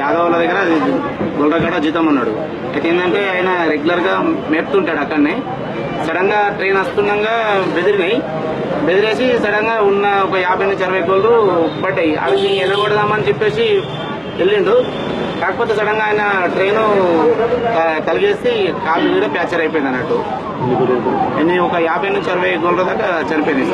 యాదవ్ల దగ్గర గొల్లగడ్డ జీతం అన్నాడు. అయితే ఏంటంటే ఆయన రెగ్యులర్ గా మేపుతుంటాడు అక్కడనే. సడన్ గా ట్రైన్ వస్తుండగా బెదిరేసి సడన్ గా ఉన్న ఒక 50 నుంచి 60 కోళ్ళు పడ్డాయి. అవి ఎనగొడదామని చెప్పేసి వెళ్ళిండు. కాకపోతే సడన్ గా ఆయన ట్రైన్ తలిగేసి కాలు కూడా ప్యాచర్ అయిపోయింది అన్నట్టు. ఒక 50 నుంచి 60 కోళ్ళ దాకా చనిపోయింది.